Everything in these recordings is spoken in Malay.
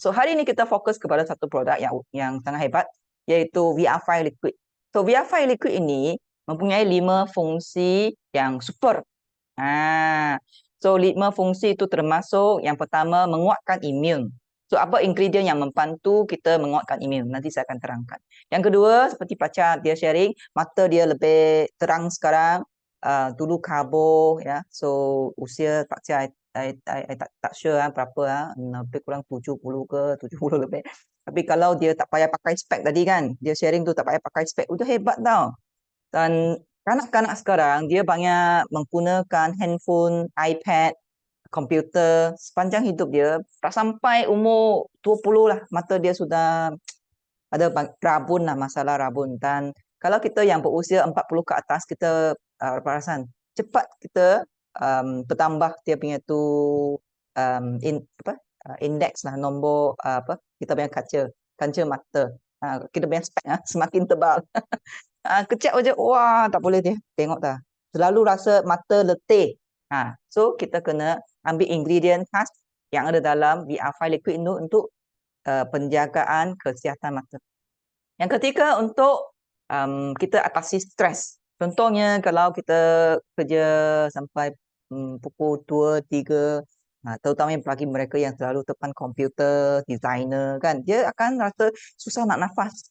So hari ini kita fokus kepada satu produk yang sangat hebat, iaitu VR5 Liquid. So VR5 Liquid ini mempunyai 5 fungsi yang super. So 5 fungsi itu termasuk yang pertama menguatkan imun. So apa ingredient yang membantu kita menguatkan imun? Nanti saya akan terangkan. Yang kedua, seperti Pacar dia sharing, mata dia lebih terang sekarang. Dulu karbo ya. So usia Pacar I tak sure berapa lebih kurang 70 ke 70 lebih. Tapi kalau dia tak payah pakai spek tadi kan, dia sharing tu tak payah pakai spek, udah hebat tau. Dan kanak-kanak sekarang dia banyak menggunakan handphone, iPad, komputer sepanjang hidup dia. Tak sampai umur 20 lah, mata dia sudah ada rabun lah, masalah rabun. Dan kalau kita yang berusia 40 ke atas, kita perasan cepat kita bertambah dia punya tu indeks lah, nombor apa kita punya kaca mata. Kita punya spek semakin tebal. Kecap aja, wah tak boleh dia tengok dah. Selalu rasa mata letih. So kita kena ambil ingredient khas yang ada dalam VR5 Liquid itu untuk penjagaan kesihatan mata. Yang ketiga, untuk kita atasi stres. Contohnya kalau kita kerja sampai pukul 2, 3, terutama bagi mereka yang selalu depan komputer, designer kan, dia akan rasa susah nak nafas.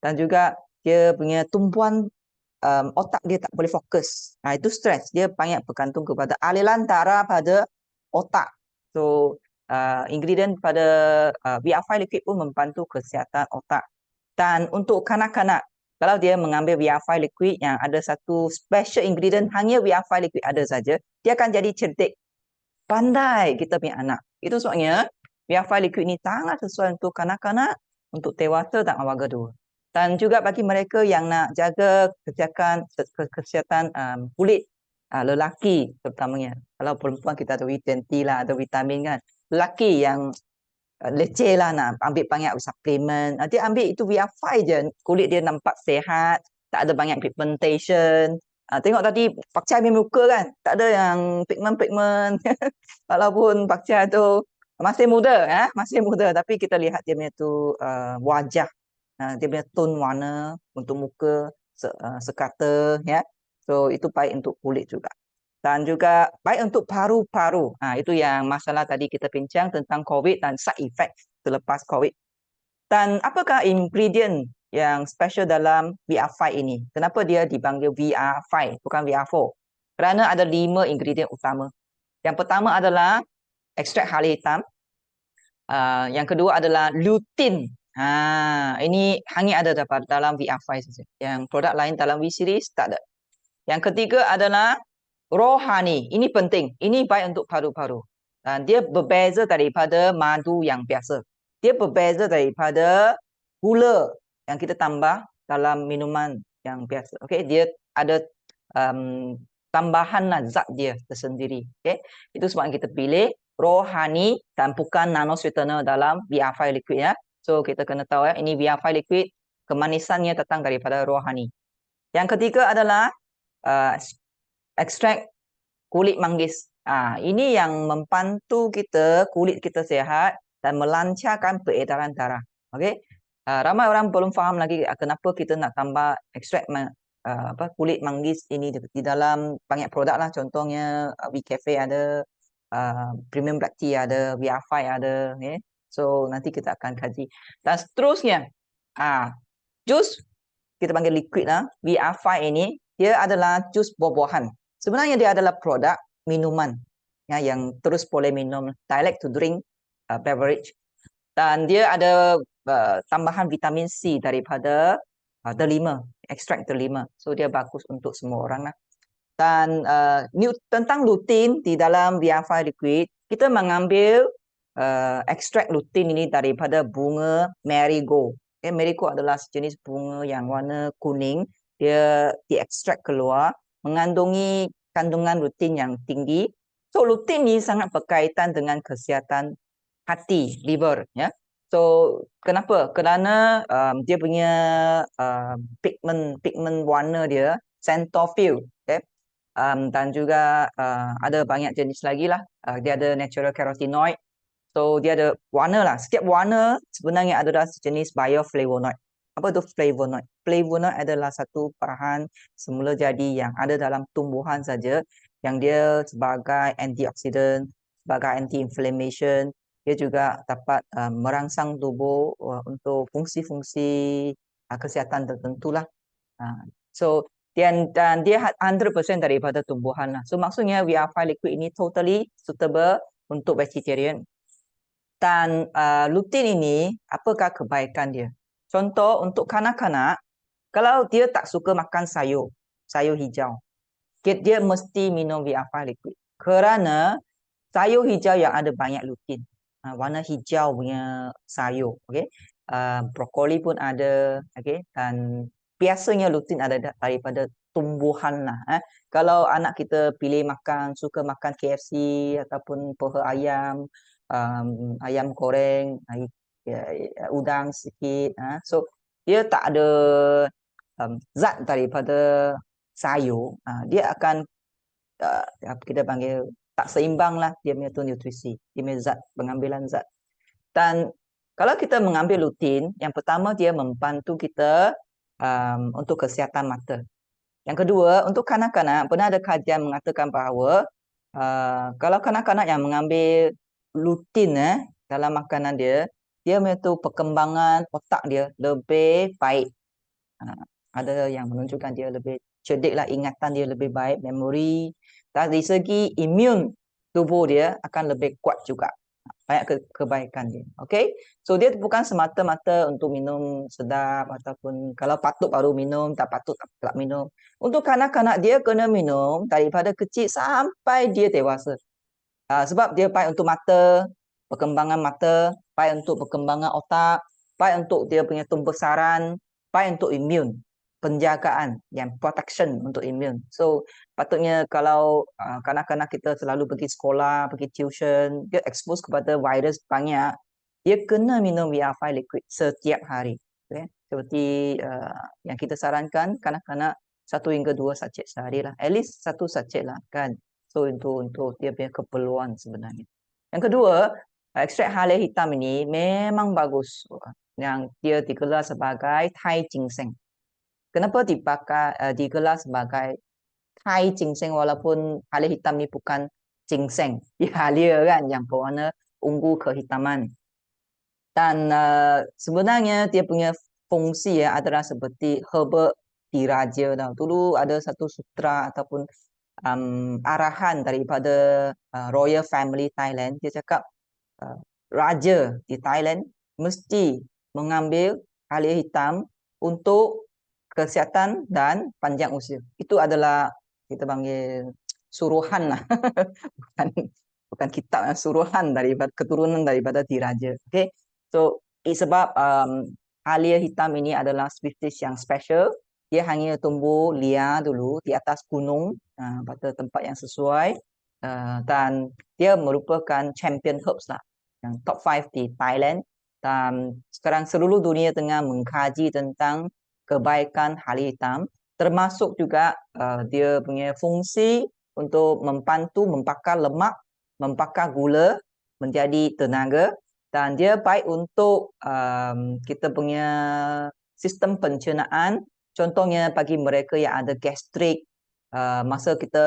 Dan juga dia punya tumpuan otak dia tak boleh fokus. Itu stres. Dia banyak bergantung kepada aliran darah pada otak. So ingredient pada VR5 Liquid pun membantu kesihatan otak. Dan untuk kanak-kanak, kalau dia mengambil VR5 Liquid yang ada satu special ingredient, hanya VR5 Liquid ada saja, dia akan jadi cerdik, pandai kita punya anak. Itu sebabnya VR5 Liquid ini sangat sesuai untuk kanak-kanak, untuk dewasa dan awal kedua. Dan juga bagi mereka yang nak jaga kesihatan kulit lelaki terutamanya. Kalau perempuan kita ada vitamin T lah, ada vitamin kan. Lelaki yang leceh lah nak ambil banyak suplemen. Dia ambil itu VR5 je. Kulit dia nampak sehat, tak ada banyak pigmentation. Tengok tadi Pak Chai punya muka kan, tak ada yang pigment-pigment. Walaupun Pak Chai tu masih muda, masih muda, tapi kita lihat dia punya tu wajah, dia punya tone warna untuk muka sekata, ya. So itu baik untuk kulit juga. Dan juga baik untuk paru-paru. Itu yang masalah tadi kita bincang tentang COVID dan side effect selepas COVID. Dan apakah ingredient yang special dalam VR5 ini? Kenapa dia dipanggil VR5 bukan VR4? Kerana ada 5 ingredient utama. Yang pertama adalah ekstrak hali hitam. Yang kedua adalah lutein. Ini hanya ada dalam VR5 saja. Yang produk lain dalam V-Series tak ada. Yang ketiga adalah rohani. Ini penting. Ini baik untuk paru-paru. Dan dia berbeza daripada madu yang biasa. Dia berbeza daripada gula yang kita tambah dalam minuman yang biasa. Okay? Dia ada tambahan zat dia tersendiri. Okay? Itu sebab kita pilih rohani dan bukan nano sweetener dalam VR5 Liquid. Ya. So kita kena tahu ini VR5 Liquid, kemanisannya datang daripada rohani. Yang ketiga adalah ekstrak kulit manggis. Ini yang membantu kita, kulit kita sehat dan melancarkan peredaran darah. Okey. Ramai orang belum faham lagi kenapa kita nak tambah ekstrak kulit manggis ini di dalam banyak produk lah. Contohnya VCafe ada, Premium Black Tea ada, VR5 ada. Okay. So nanti kita akan kaji. Dan seterusnya, jus kita panggil liquid lah. VR5 ini dia adalah jus buah-buahan. Sebenarnya dia adalah produk minuman yang terus boleh minum. I like to drink beverage. Dan dia ada tambahan vitamin C daripada delima, ekstrak delima. So dia bagus untuk semua orang lah. Dan tentang lutein di dalam VR5 Liquid, kita mengambil ekstrak lutein ini daripada bunga marigold. Marigold adalah sejenis bunga yang warna kuning. Dia diekstrak keluar, mengandungi kandungan lutein yang tinggi. So lutein ini sangat berkaitan dengan kesihatan hati, liver. Ya. So kenapa? Kerana dia punya pigment warna dia xanthophyll. Okay? Dan juga ada banyak jenis lagi lah. Dia ada natural carotenoid. So dia ada warna lah. Setiap warna sebenarnya adalah sejenis bioflavonoid. Apa itu flavonoid? Flavonoid adalah satu bahan semula jadi yang ada dalam tumbuhan saja, yang dia sebagai antioksidan, sebagai anti-inflammation. Dia juga dapat merangsang tubuh untuk fungsi-fungsi kesihatan tertentu lah. So dan dia 100% daripada tumbuhan lah. So maksudnya VR5 liquid ini totally suitable untuk vegetarian. Dan lutein ini apakah kebaikan dia? Contoh untuk kanak-kanak, kalau dia tak suka makan sayur, sayur hijau, dia mesti minum VR5 liquid. Kerana sayur hijau yang ada banyak lutein. Warna hijau punya sayur, okey. Brokoli pun ada, okey. Dan biasanya lutein ada daripada tumbuhan lah. Kalau anak kita pilih suka makan KFC ataupun peha ayam, ayam goreng, udang sikit, so dia tak ada zat daripada sayur, dia akan kita panggil tak seimbang lah dia punya nutrisi, dia punya zat, pengambilan zat. Dan kalau kita mengambil lutein, yang pertama dia membantu kita untuk kesihatan mata. Yang kedua, untuk kanak-kanak, pernah ada kajian mengatakan bahawa kalau kanak-kanak yang mengambil lutein dalam makanan dia punya perkembangan otak dia lebih baik. Ada yang menunjukkan dia lebih cerdik lah, ingatan dia lebih baik, memori. Dan dari segi imun tubuh dia akan lebih kuat juga. Banyak kebaikan dia. Okay? So dia bukan semata-mata untuk minum sedap ataupun kalau patut baru minum, tak patut tak minum. Untuk kanak-kanak dia kena minum daripada kecil sampai dia dewasa. Sebab dia baik untuk mata, perkembangan mata, baik untuk perkembangan otak, baik untuk dia punya pembesaran, baik untuk imun, penjagaan, yang protection untuk imun. So patutnya kalau kanak-kanak kita selalu pergi sekolah, pergi tuition, dia expose kepada virus banyak, dia kena minum VR5 liquid setiap hari. Okay? Seperti yang kita sarankan, kanak-kanak 1 hingga 2 sachet sehari lah. At least 1 sachet lah kan. So untuk dia punya keperluan sebenarnya. Yang kedua, ekstrak halia hitam ini memang bagus. Yang dia digelar sebagai Thai ginseng. Kenapa digelar sebagai Thai ginseng walaupun halia hitam ni bukan ginseng. Dia halia kan yang berwarna ungu kehitaman. Dan sebenarnya dia punya fungsi adalah seperti herbal diraja. Dulu ada satu sutra ataupun arahan daripada Royal Family Thailand. Dia cakap raja di Thailand mesti mengambil halia hitam untuk kesihatan dan panjang usia. Itu adalah kita panggil suruhan lah. bukan kitab, suruhan daripada keturunan daripada diraja. Okay? So sebab halia hitam ini adalah spesies yang special. Dia hanya tumbuh liar dulu di atas gunung pada tempat yang sesuai, dan dia merupakan champion herbs lah, yang top 5 di Thailand. Dan sekarang seluruh dunia tengah mengkaji tentang kebaikan halia hitam, termasuk juga dia punya fungsi untuk membantu membakar lemak, membakar gula menjadi tenaga, dan dia baik untuk kita punya sistem pencernaan. Contohnya bagi mereka yang ada gastrik, masa kita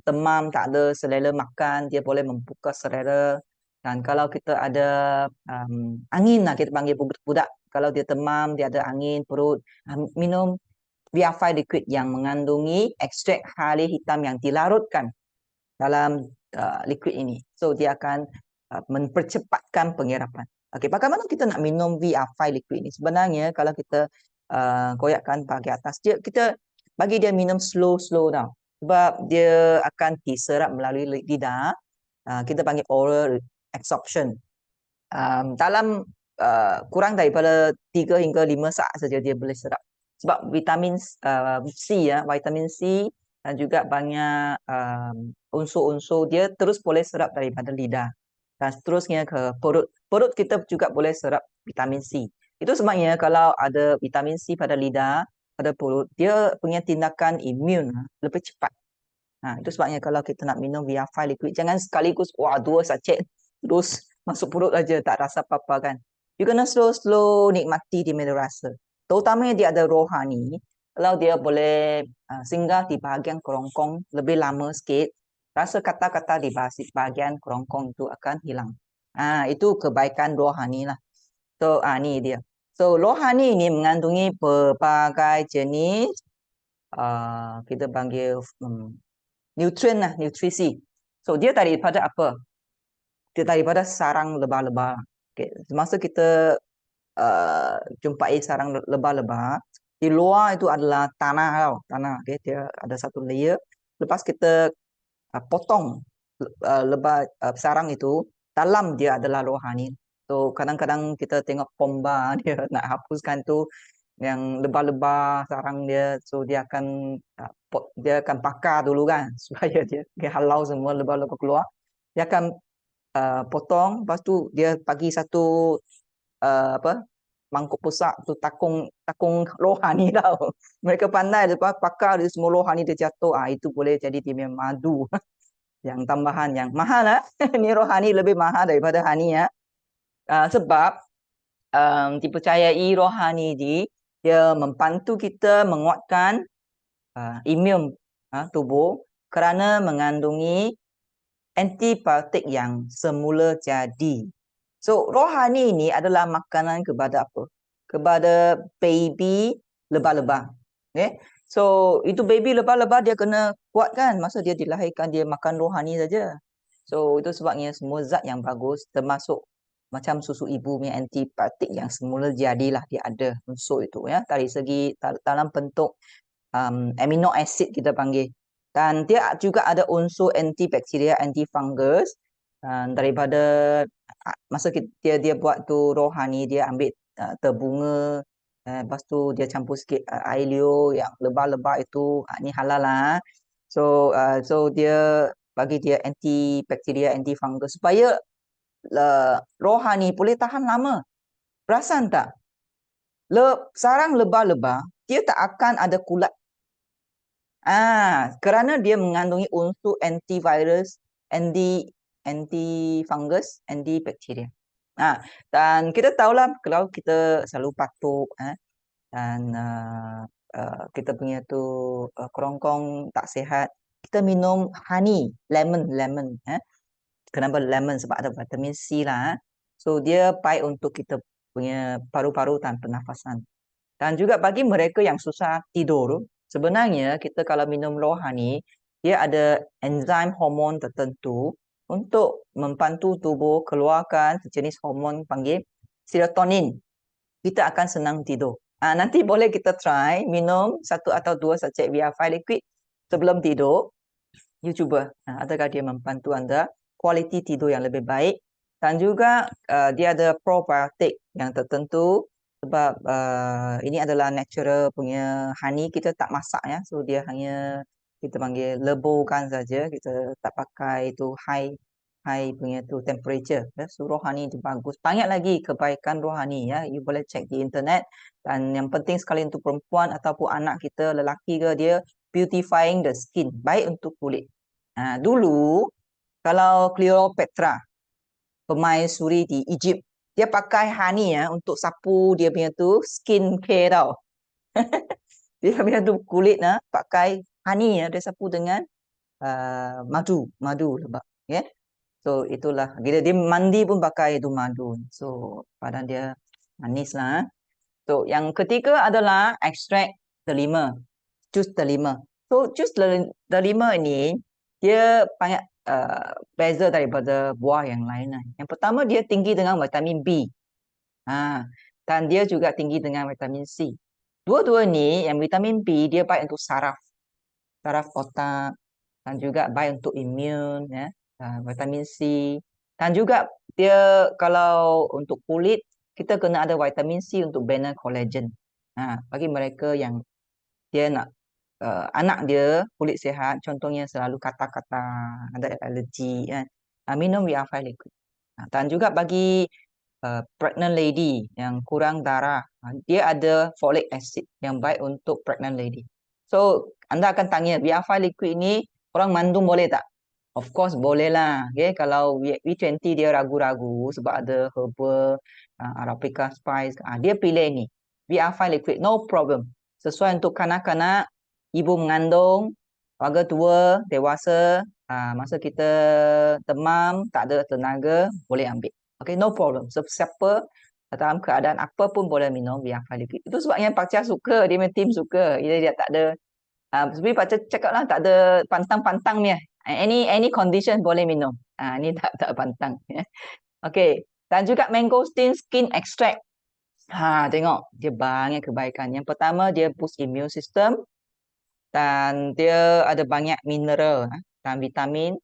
demam tak ada selera makan, dia boleh membuka selera. Dan kalau kita ada angin lah, kita panggil budak, kalau dia demam, dia ada angin perut, minum VR5 liquid yang mengandungi ekstrak halia hitam yang dilarutkan dalam liquid ini. So dia akan mempercepatkan pengerapan. Okey, bagaimana kita nak minum VR5 liquid ini? Sebenarnya kalau kita koyakkan bagi atas, kita bagi dia minum slow tau. Sebab dia akan diserap melalui lidah. Kita panggil oral absorption. Dalam kurang daripada 3 hingga 5 saat saja dia boleh serap. Sebab vitamin C vitamin C dan juga banyak unsur-unsur dia terus boleh serap daripada lidah dan seterusnya ke perut. Perut kita juga boleh serap vitamin C. Itu sebabnya kalau ada vitamin C pada lidah, pada perut, dia punya tindakan imun lebih cepat. Itu sebabnya kalau kita nak minum VR5 liquid, jangan sekaligus 2 sachet terus masuk perut aja tak rasa apa-apa kan. You kena slow-slow nikmati dia punya rasa. Terutamanya dia ada rohani. Kalau dia boleh singgah di bahagian kerongkong lebih lama sikit, rasa kata-kata di bahagian kerongkong itu akan hilang. Itu kebaikan rohani lah. So, ni dia. So, rohani ini mengandungi pelbagai jenis kita panggil nutrien lah, nutrisi. So, dia daripada apa? Dia daripada sarang lebah-lebah. Okay. Semasa kita jumpai sarang lebah-lebah, di luar itu adalah tanah tau. Tanah, okay. Dia ada satu layer. Lepas kita potong lebah sarang itu, dalam dia adalah rohani. So, kadang-kadang kita tengok pomba dia nak hapuskan tu, yang lebah-lebah sarang dia, so dia akan bakar dulu kan supaya dia halau semua lebah-lebah keluar. Dia akan potong, lepas tu dia bagi satu mangkuk besar tu takung rohani tau. Mereka pandai lepas pakar dia semua rohani dia jatuh. Itu boleh jadi dia punya madu. Yang tambahan yang mahal lah. Ni rohani lebih mahal daripada hani ya. Sebab dipercayai rohani dia membantu kita menguatkan imun tubuh kerana mengandungi antibiotik yang semula jadi. So, rohani ini adalah makanan kepada apa? Kepada baby lebah-lebah. Okay? So, itu baby lebah-lebah dia kena kuat kan? Masa dia dilahirkan, dia makan rohani saja. So, itu sebabnya semua zat yang bagus, termasuk macam susu ibu punya antibiotik yang semula jadilah dia ada unsur itu. Ya. Dari segi dalam bentuk amino acid kita panggil. Dan dia juga ada unsur antibakteria, antifungus. Daripada masa dia buat tu rohani, dia ambil terbunga, lepas tu dia campur sikit air liur yang lebah-lebah itu, ni halal lah. So dia bagi dia antibakteria, antifungus supaya rohani boleh tahan lama. Perasan tak? Sarang lebah-lebah dia tak akan ada kulat. Kerana dia mengandungi unsur antivirus, antifungus, antibakteria. Dan kita tahulah kalau kita selalu batuk dan kita punya tu kerongkong tak sihat, kita minum honey, lemon. Kenapa lemon? Sebab ada vitamin C lah. So dia baik untuk kita punya paru-paru dan pernafasan. Dan juga bagi mereka yang susah tidur, sebenarnya kita kalau minum rohani, dia ada enzim hormon tertentu untuk membantu tubuh keluarkan sejenis hormon panggil serotonin. Kita akan senang tidur. Nanti boleh kita try minum 1 atau 2 sachet VR5 liquid sebelum tidur. You cuba. Adakah dia membantu anda kualiti tidur yang lebih baik. Dan juga dia ada probiotik yang tertentu. Sebab ini adalah natural punya honey, kita tak masak ya. So dia hanya kita panggil leburkan saja, kita tak pakai itu high punya tu temperature ya. So rohani itu bagus. Banyak lagi kebaikan rohani ya. You boleh cek di internet. Dan yang penting sekali untuk perempuan ataupun anak kita, lelaki ke, dia beautifying the skin, baik untuk kulit. Dulu kalau Cleopatra, permaisuri di Egypt, dia pakai honey ya untuk sapu dia punya tu skin care tau. Dia punya tu kulit pakai honey ya, dia sapu dengan madu lebah. Yeah? So itulah, dia mandi pun pakai itu madu. So badan dia manis lah. So yang ketiga adalah ekstrak delima, jus delima. So jus delima ini dia banyak beza daripada buah yang lain. Yang pertama dia tinggi dengan vitamin B. Dan dia juga tinggi dengan vitamin C. Dua-dua ni yang vitamin B dia baik untuk saraf otak, dan juga baik untuk imun ya. Vitamin C, dan juga dia kalau untuk kulit kita kena ada vitamin C untuk bina collagen. Bagi mereka yang dia nak anak dia kulit sihat, contohnya selalu kata-kata ada alergi kan, minum VR5 liquid. Dan juga bagi pregnant lady yang kurang darah, dia ada folic acid yang baik untuk pregnant lady. So anda akan tanya, VR5 liquid ini orang mandung boleh tak? Of course boleh lah. Okay? Kalau V20 dia ragu-ragu sebab ada herbal, Arabica spice, dia pilih ni. VR5 liquid, no problem. Sesuai untuk kanak-kanak, ibu mengandung, warga tua, dewasa, masa kita demam, tak ada tenaga, boleh ambil. Okay, no problem. Siapa dalam keadaan apa pun boleh minum VR5 liquid. Itu sebabnya Pak Chia suka, dia punya team suka. Dia tak ada, sebenarnya Pak Chia cakap lah, tak ada pantang-pantang ni. Any condition boleh minum. Ni tak pantang. Okey. Dan juga mangosteen skin extract. Tengok dia banyak kebaikan. Yang pertama dia boost immune system dan dia ada banyak mineral dan vitamin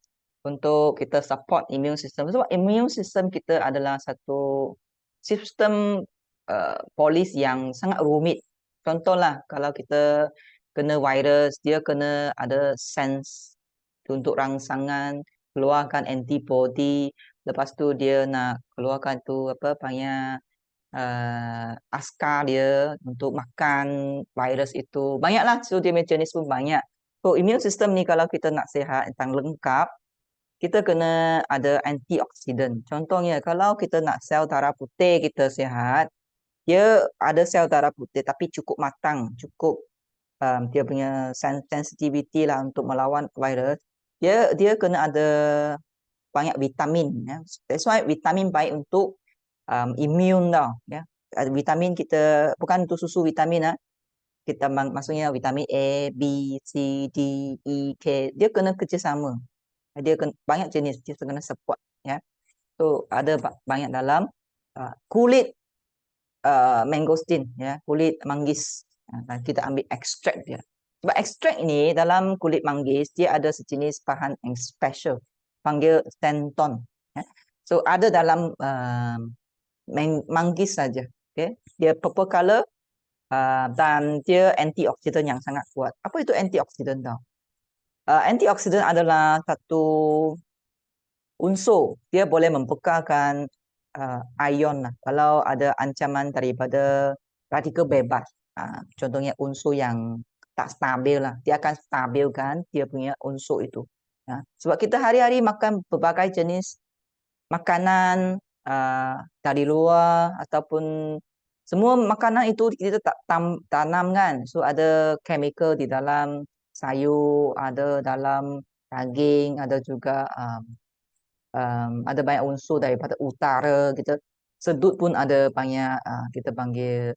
untuk kita support immune system. Sebab immune system kita adalah satu sistem polis yang sangat rumit. Contohlah kalau kita kena virus, dia kena ada sense untuk rangsangan, keluarkan antibody, lepas tu dia nak keluarkan tu apa banyak askar dia untuk makan virus itu. Banyaklah, so dia jenis pun banyak. So immune system ni kalau kita nak sihat tentang lengkap, kita kena ada antioksidan. Contohnya kalau kita nak sel darah putih kita sihat, dia ada sel darah putih tapi cukup matang, cukup dia punya sensitivity lah untuk melawan virus. Dia kena ada banyak vitamin. That's why vitamin baik untuk immune tau. Ada vitamin kita bukan untuk susu vitamin kita maksudnya vitamin A, B, C, D, E, K. Dia kena kerjasama. Dia kena, banyak jenis dia kena support. So ada banyak dalam kulit mangosteen, kulit manggis. Kita ambil ekstrak dia. Sebab ekstrak ini dalam kulit manggis dia ada sejenis bahan yang special panggil xanthan. So ada dalam manggis saja. Dia purple color dan dia antioksidan yang sangat kuat. Apa itu antioksidan tau? Antioksidan adalah satu unsur dia boleh membekalkan ion lah. Kalau ada ancaman daripada radikal bebas, contohnya unsur yang tak stabil lah, dia akan stabilkan dia punya unsur itu. Sebab kita hari-hari makan berbagai jenis makanan dari luar ataupun semua makanan itu kita tak tanam kan, so ada chemical di dalam sayur, ada dalam daging, ada juga ada banyak unsur daripada utara. Kita sedut pun ada banyak kita panggil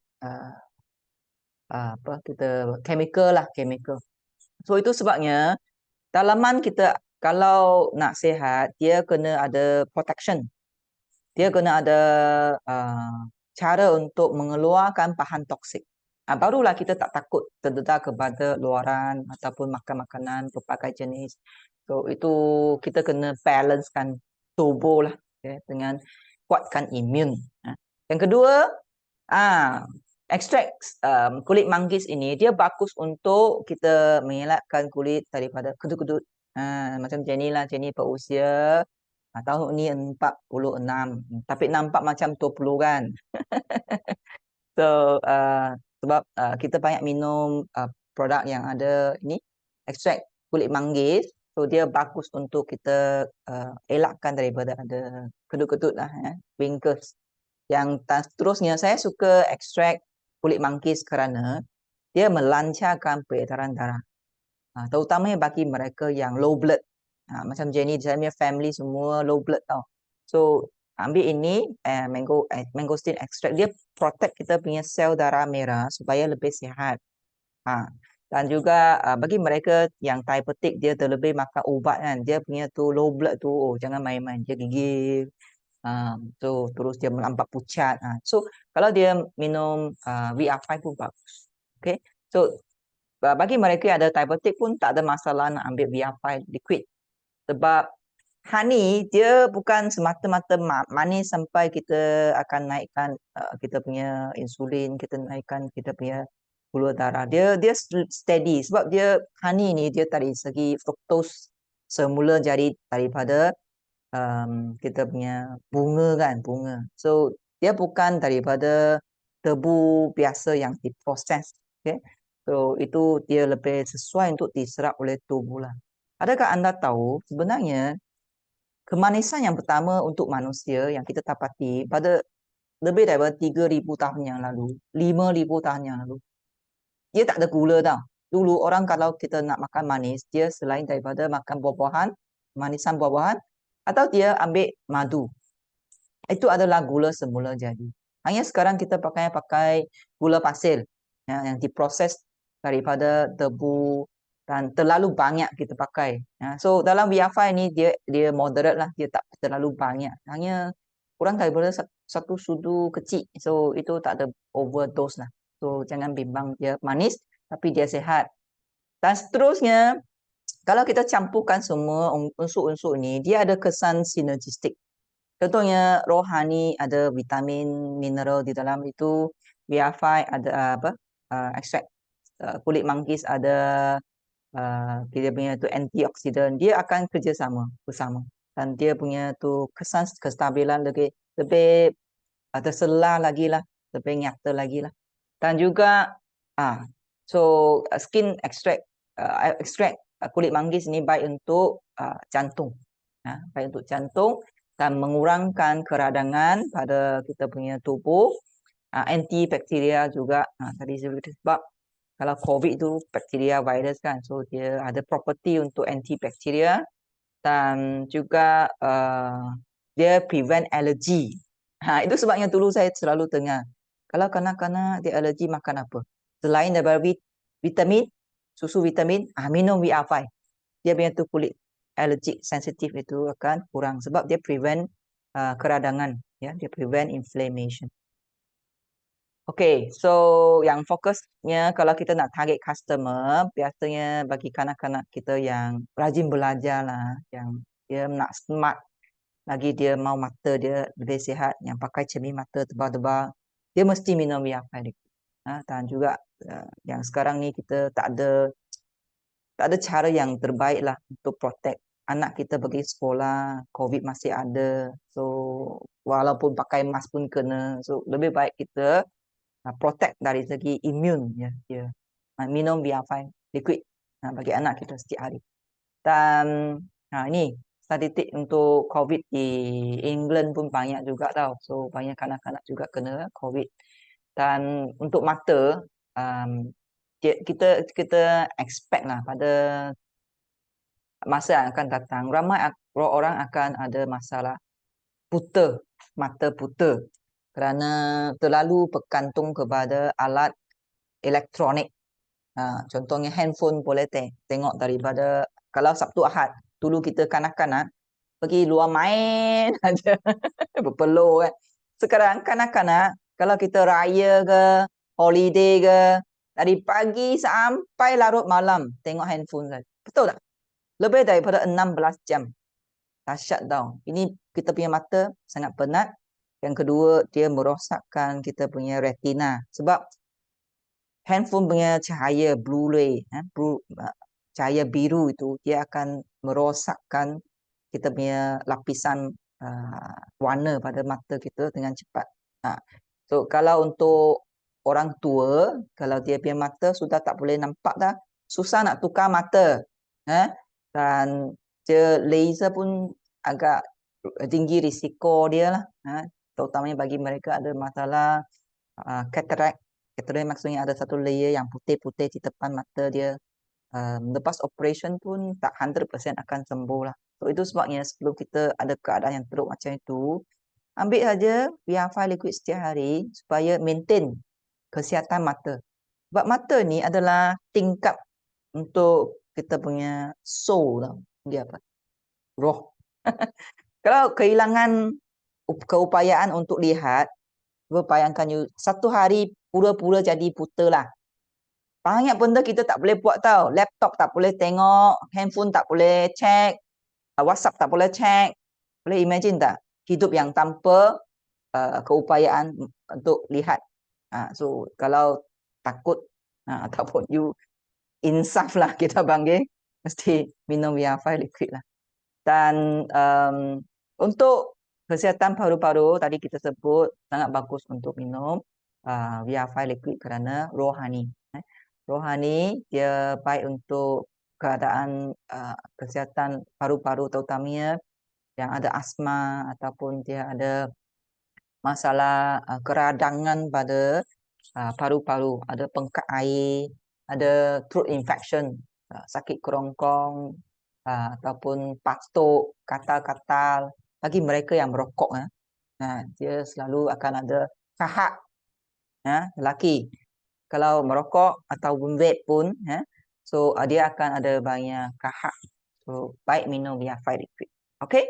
apa kita chemical lah, chemical. So itu sebabnya dalaman kita kalau nak sihat dia kena ada protection, dia kena ada cara untuk mengeluarkan bahan toksik. Barulah kita tak takut terdedah kepada luaran ataupun makan makanan berbagai jenis. So itu kita kena balancekan tubuh lah, dengan kuatkan imun. Yang kedua, ekstrak kulit manggis ini dia bagus untuk kita mengelakkan kulit daripada kedut-kedut. Macam Jenny lah, Jenny berusia tahun ni 46, tapi nampak macam 20 kan. So sebab kita banyak minum produk yang ada ini ekstrak kulit manggis, so dia bagus untuk kita elakkan daripada ada kedut-kedut lah, wrinkles. Yang seterusnya saya suka ekstrak kulit manggis kerana dia melancarkan peredaran darah, terutamanya bagi mereka yang low blood. Macam Jenny, saya punya family semua low blood tau. So ambil ini mangosteen extract, dia protect kita punya sel darah merah supaya lebih sihat. Dan juga bagi mereka yang diabetik, dia terlebih makan ubat kan, dia punya tu low blood tu, jangan main-main, dia gigil, so terus dia melambat pucat. So kalau dia minum VR5 pun bagus. Okay, so bagi mereka yang ada diabetik pun tak ada masalah nak ambil VR5 liquid. Sebab honey dia bukan semata-mata manis sampai kita akan naikkan kita punya insulin, kita naikkan kita punya gula darah. Dia steady sebab dia honey ni dia dari segi fructose semula jadi daripada kita punya bunga kan, bunga. So dia bukan daripada tebu biasa yang diproses. Okay? So itu dia lebih sesuai untuk diserap oleh tubuh lah. Adakah anda tahu sebenarnya kemanisan yang pertama untuk manusia yang kita dapati pada lebih daripada 3,000 tahun yang lalu, 5,000 tahun yang lalu, dia tak ada gula tau. Dulu orang kalau kita nak makan manis, dia selain daripada makan buah-buahan, manisan buah-buahan, atau dia ambil madu. Itu adalah gula semula jadi. Hanya sekarang kita pakai gula pasir yang diproses daripada tebu dan terlalu banyak kita pakai. So dalam VFI ni dia moderate lah, dia tak terlalu banyak. Hanya kurang daripada satu sudu kecil. So itu tak ada overdose lah. So jangan bimbang dia manis tapi dia sihat. Dan seterusnya kalau kita campurkan semua unsur-unsur ni, dia ada kesan sinergistik. Contohnya rohani ada vitamin, mineral di dalam itu, VFI ada ekstrak kulit manggis ada dia punya tu antioksidan, dia akan kerjasama bersama dan dia punya tu kesan kestabilan lebih terselah lagi lah, lebih nyata lagi lah. Dan juga skin extract kulit manggis ni baik untuk jantung, baik untuk jantung dan mengurangkan keradangan pada kita punya tubuh, antibakteria juga. Tadi sebab kalau COVID tu bakteria virus kan, so dia ada property untuk antibakteria dan juga dia prevent allergy. Itu sebabnya dulu saya selalu dengar, kalau kanak-kanak dia allergy makan apa? Selain daripada vitamin, susu vitamin, minum VR5. Dia punya tu kulit allergic sensitif itu akan kurang sebab dia prevent keradangan, ya, dia prevent inflammation. Okay, so yang fokusnya kalau kita nak target customer, biasanya bagi kanak-kanak kita yang rajin belajar lah, yang dia nak smart, lagi dia mau mata dia lebih sihat, yang pakai cermin mata tebal-tebal, dia mesti minum VR5. Dan juga yang sekarang ni kita tak ada cara yang terbaik lah untuk protect anak kita pergi sekolah, COVID masih ada, so walaupun pakai mask pun kena, so lebih baik kita protect dari segi imun, ya, dia minum VR5 liquid bagi anak kita setiap hari. Dan ini statistik untuk COVID di England pun banyak juga tau, so banyak kanak-kanak juga kena COVID. Dan untuk mata, kita expect lah pada masa yang akan datang ramai orang akan ada masalah buta, mata buta kerana terlalu bergantung kepada alat elektronik. Contohnya handphone boleh tengok daripada kalau Sabtu Ahad. Dulu kita kanak-kanak pergi luar main aja berpeluh kan. Sekarang kanak-kanak kalau kita raya ke, holiday ke, dari pagi sampai larut malam tengok handphone saja. Betul tak? Lebih daripada 16 jam. Dahsyat tau. Ini kita punya mata sangat penat. Yang kedua, dia merosakkan kita punya retina. Sebab handphone punya cahaya blue ray, cahaya biru itu, dia akan merosakkan kita punya lapisan warna pada mata kita dengan cepat. So, kalau untuk orang tua, kalau dia punya mata sudah tak boleh nampak dah, susah nak tukar mata. Dan dia laser pun agak tinggi risiko dia lah. Terutamanya bagi mereka ada masalah cataract. Cataract maksudnya ada satu layer yang putih-putih di depan mata dia. Lepas operation pun tak 100% akan sembuh lah. So itu sebabnya sebelum kita ada keadaan yang teruk macam itu, ambil saja VR5 liquid setiap hari supaya maintain kesihatan mata. Sebab mata ni adalah tingkap untuk kita punya soul tau. Dia apa? Roh. Kalau kehilangan keupayaan untuk lihat, bayangkan you satu hari pura-pura jadi buta lah. Banyak benda kita tak boleh buat tau. Laptop tak boleh tengok, handphone tak boleh check, WhatsApp tak boleh check. Boleh imagine tak? Hidup yang tanpa keupayaan untuk lihat. So kalau takut ataupun you insaf lah kita panggil, mesti minum VR5 liquid lah. Dan untuk kesihatan paru-paru tadi kita sebut sangat bagus untuk minum VR5 liquid kerana rohani. Rohani dia baik untuk keadaan kesihatan paru-paru, terutamanya yang ada asma ataupun dia ada masalah keradangan pada paru-paru, ada pengkat air, ada throat infection, sakit kerongkong, ataupun batuk, katal-katal. Bagi mereka yang merokok, dia selalu akan ada kahak, lelaki. Kalau merokok atau vape pun, so dia akan ada banyak kahak. So baik minum Viafy liquid. Okey.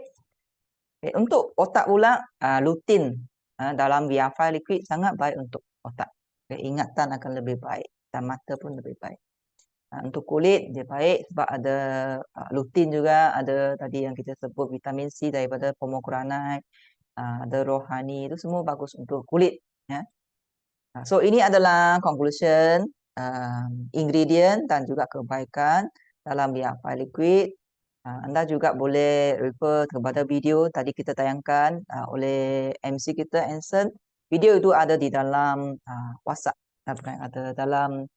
Untuk otak pula, lutein dalam Viafy liquid sangat baik untuk otak. Ingatan akan lebih baik dan mata pun lebih baik. Untuk kulit dia baik sebab ada lutein juga, ada tadi yang kita sebut vitamin C daripada pomegranate, ada rohani, itu semua bagus untuk kulit, ya. So ini adalah conclusion ingredient dan juga kebaikan dalam Viafy liquid. Anda juga boleh refer kepada video tadi kita tayangkan oleh MC kita Anson. Video itu ada di dalam WhatsApp, ada dalam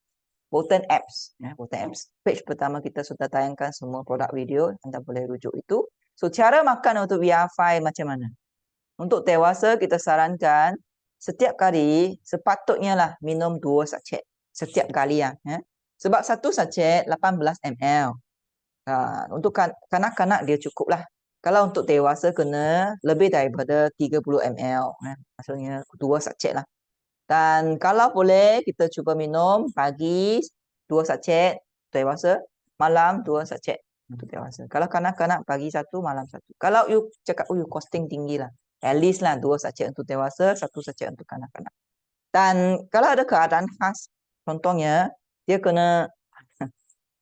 Botan Apps, Botan Apps. Page pertama kita sudah tayangkan semua produk video, anda boleh rujuk itu. So cara makan untuk Viafy macam mana? Untuk dewasa kita sarankan setiap kali sepatutnya lah minum 2 sachet setiap kali ya. Sebab satu sachet 18 ml. Untuk kanak-kanak dia cukup lah. Kalau untuk dewasa kena lebih daripada 30 ml. Maksudnya 2 sachet lah. Dan kalau boleh kita cuba minum pagi 2 sachet dewasa, malam 2 sachet untuk dewasa. Kalau kanak-kanak pagi 1, malam 1. Kalau you cakap costing tinggi lah. At least lah 2 sachet untuk dewasa, 1 sachet untuk kanak-kanak. Dan kalau ada keadaan khas, contohnya dia kena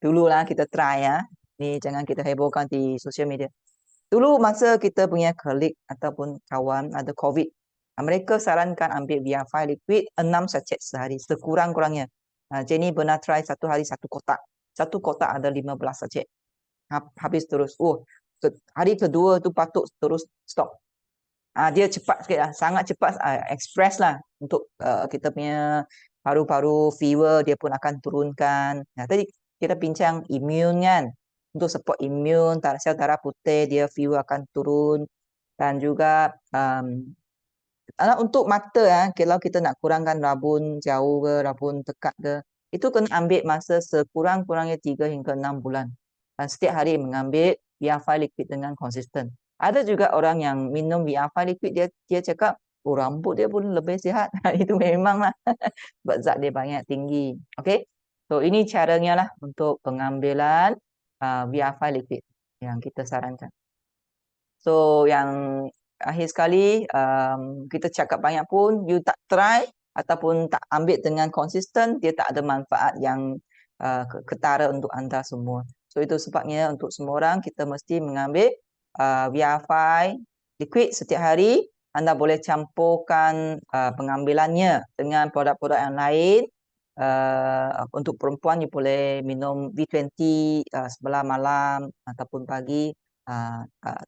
dululah kita try ya. Ni jangan kita hebohkan di sosial media. Dulu masa kita punya colleague ataupun kawan ada COVID, mereka sarankan ambil Viafy liquid 6 sachet sehari sekurang-kurangnya. Jenny pernah try satu hari 1 kotak. 1 kotak ada 15 sachet. Habis terus. Hari kedua tu patut terus stop. Dia cepat sikit lah. Sangat cepat, express lah untuk kita punya paru-paru fever dia pun akan turunkan. Tadi kita bincang imun kan. Untuk support imun, sel darah putih dia fever akan turun. Dan juga untuk mata kalau kita nak kurangkan rabun jauh ke, rabun dekat ke, itu kena ambil masa sekurang-kurangnya 3 hingga 6 bulan. Dan setiap hari mengambil Viafy liquid dengan konsisten. Ada juga orang yang minum Viafy liquid dia cakap rambut dia pun lebih sihat. Itu memanglah sebab zat dia banyak tinggi. Okey. So ini caranya lah untuk pengambilan Viafy liquid yang kita sarankan. So yang akhir sekali kita cakap banyak pun you tak try ataupun tak ambil dengan konsisten, dia tak ada manfaat yang ketara untuk anda semua. So itu sebabnya untuk semua orang kita mesti mengambil Viafy liquid setiap hari. Anda boleh campurkan pengambilannya dengan produk-produk yang lain. Untuk perempuan you boleh minum V20 sebelah malam ataupun pagi.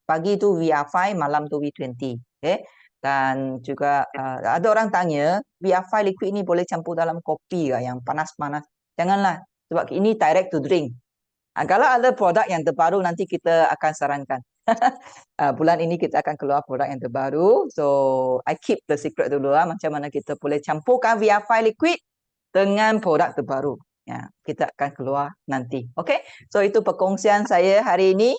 Pagi tu Viafy, malam tu V20. Okay? Dan juga ada orang tanya, Viafy liquid ni boleh campur dalam kopi ke yang panas-panas? Janganlah, sebab ini direct to drink. Kalau ada produk yang terbaru nanti kita akan sarankan. Bulan ini kita akan keluar produk yang terbaru. So I keep the secret dulu macam mana kita boleh campurkan Viafy liquid dengan produk terbaru. Ya, kita akan keluar nanti. Okay? So itu perkongsian saya hari ini.